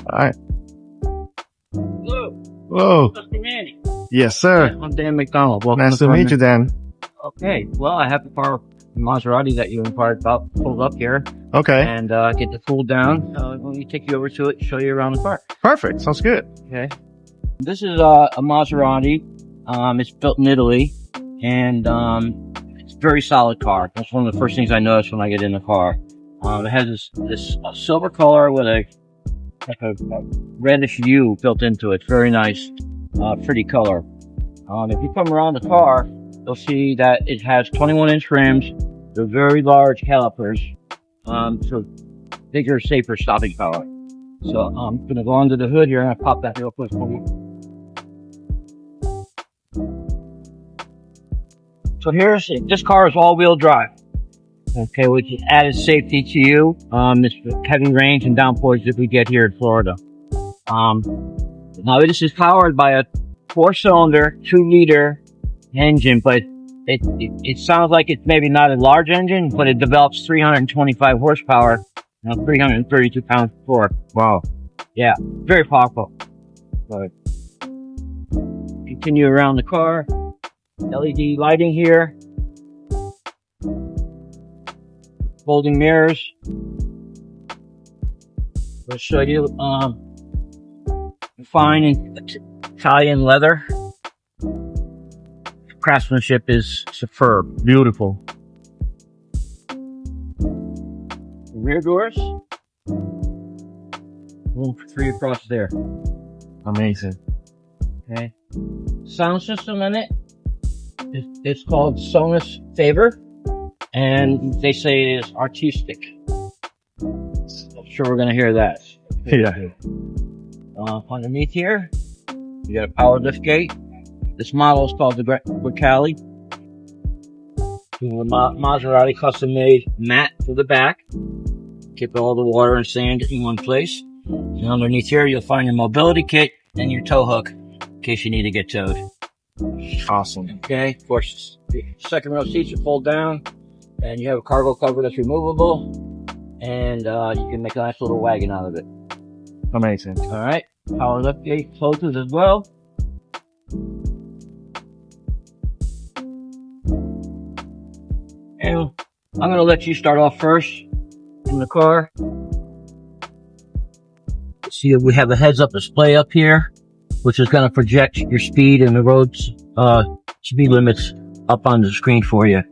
All right. Hello. Whoa. Mr. Manny. Yes, sir. I'm Dan McDonald. Welcome Nice to meet you, Dan. Okay. Well, I have the car Maserati that you inquired about pulled up here. Okay. And get the cool down. Let me take you over to it, show you around the car. Perfect. Sounds good. Okay. This is a Maserati. It's built in Italy, and it's a very solid car. That's one of the first things I notice when I get in the car. It has this silver color with a reddish hue built into it. It's very nice, pretty color. If you come around the car, you'll see that it has 21-inch rims. They're very large calipers, so bigger, safer stopping power. So I'm going to go under the hood here and I'll pop that real quick for you. So this car is all-wheel drive. Okay, which is added safety to you. This heavy rains and downpours that we get here in Florida. Now this is powered by a 4-cylinder, 2-liter engine, but it sounds like it's maybe not a large engine, but it develops 325 horsepower, 332 pounds of torque. Wow. Yeah, very powerful. But continue around the car. LED lighting here. Folding mirrors. We'll show you fine Italian leather. Craftsmanship is superb, beautiful. The rear doors. Room for 3 across there. Amazing. Okay. Sound system in it. It's called Sonus Favor, and they say it is artistic. I'm sure we're gonna hear that. Yeah. Underneath here, you got a power lift gate. This model is called the Grecali. Maserati custom-made mat for the back. Keep all the water and sand in one place. And underneath here, you'll find your mobility kit and your tow hook in case you need to get towed. Awesome. Okay, of course, the second row seats will fold down, and you have a cargo cover that's removable, and you can make a nice little wagon out of it. Amazing. All right, power lift gate closes as well. And I'm going to let you start off first in the car. See, we have a heads-up display up here, which is going to project your speed and the road's speed limits up on the screen for you.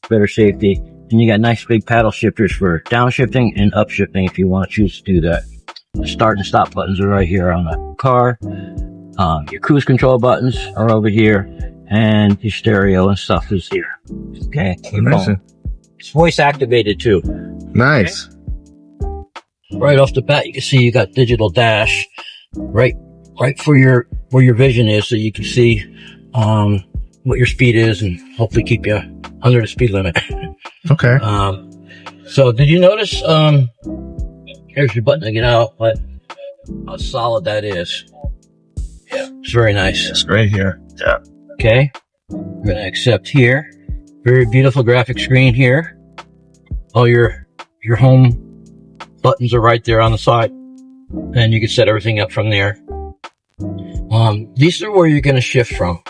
Better safety. And you got nice big paddle shifters for downshifting and upshifting if you want to choose to do that. The start and stop buttons are right here on the car. Your cruise control buttons are over here. And your stereo and stuff is here. Okay. Amazing. It's voice activated too. Nice. Okay. Right off the bat, you can see you got digital dash right for where your vision is, so you can see what your speed is and hopefully keep you under the speed limit. Okay. So did you notice here's your button to get out, but how solid that is. Yeah, it's very nice. It's great here. Yeah. Okay. I'm gonna accept here. Very beautiful graphic screen here. All your home buttons are right there on the side, and you can set everything up from there. These are where you're going to shift from.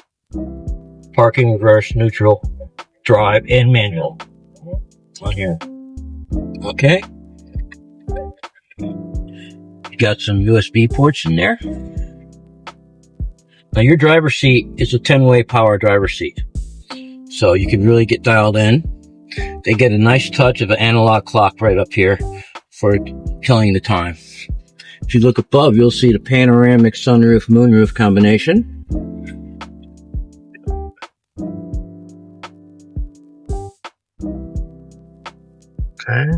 Parking, reverse, neutral, drive, and manual on here. Okay. You got some USB ports in there. Now your driver's seat is a 10-way power driver's seat. So you can really get dialed in. They get a nice touch of an analog clock right up here for killing the time. If you look above, you'll see the panoramic sunroof, moonroof combination. Okay.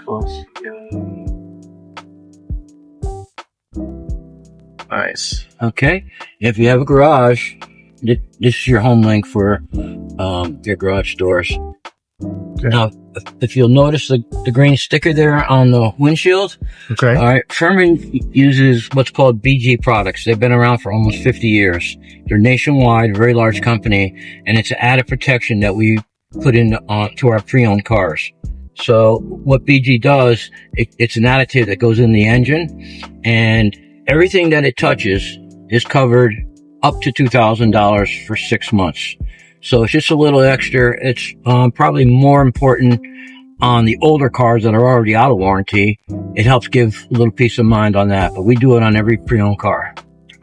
Close. Nice. Okay. If you have a garage, this is your home link for your garage doors. Okay. Now, if you'll notice the green sticker there on the windshield. Okay. All right. Ferman uses what's called BG products. They've been around for almost 50 years. They're nationwide, very large company, and it's an added protection that we put in to our pre-owned cars. So what BG does, it's an additive that goes in the engine, and everything that it touches is covered up to $2,000 for 6 months. So it's just a little extra. It's probably more important on the older cars that are already out of warranty. It helps give a little peace of mind on that, but we do it on every pre-owned car.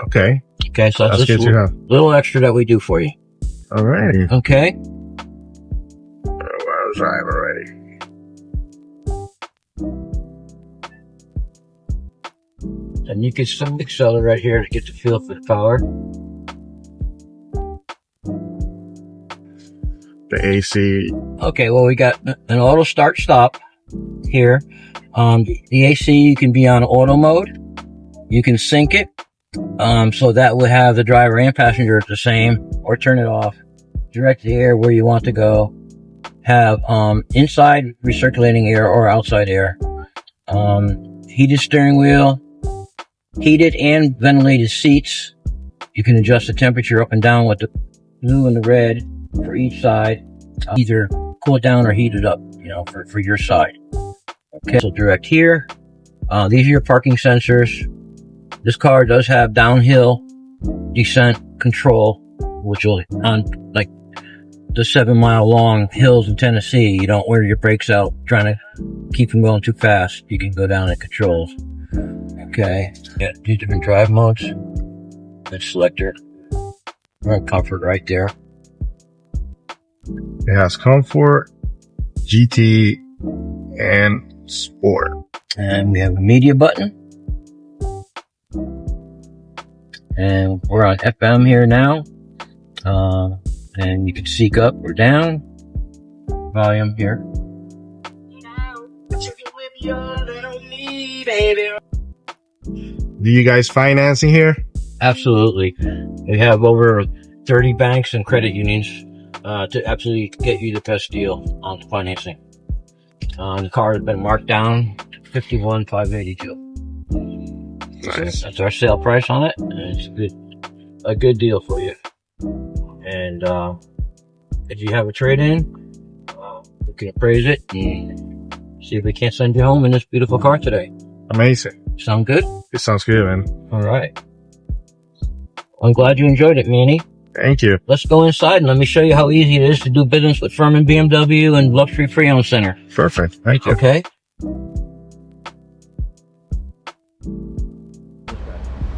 Okay. Okay, so that's just good to know. little extra that we do for you. All right. Okay. I'll drive already. And you can accelerate right here to get the feel for the power. The AC. Okay, well, we got an auto start stop here. The AC, you can be on auto mode. You can sync it. So that will have the driver and passenger at the same, or turn it off. Direct the air where you want to go. Have, inside recirculating air or outside air. Heated steering wheel. Heated and ventilated seats. You can adjust the temperature up and down with the blue and the red for each side. Either cool it down or heat it up, you know, for your side. Okay, so direct here. These are your parking sensors. This car does have downhill descent control, which will, on like the 7-mile long hills in Tennessee, you don't wear your brakes out trying to keep them going too fast. You can go down in controls. Okay, yeah, 2 different drive modes. That selector. Comfort right there. It has comfort, GT, and sport. And we have a media button. And we're on FM here now. And you can seek up or down. Volume here. Do you guys financing here? Absolutely. We have over 30 banks and credit unions to absolutely get you the best deal on the financing. The car has been marked down to $51,582. Nice. That's our sale price on it, and it's a good deal for you. And if you have a trade-in, we can appraise it and see if we can't send you home in this beautiful car today. Amazing. Sound good? It sounds good, man. All right. I'm glad you enjoyed it, Manny. Thank you. Let's go inside and let me show you how easy it is to do business with Ferman BMW and Luxury Pre-Owned Center. Perfect. Thank you. Okay?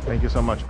Thank you so much.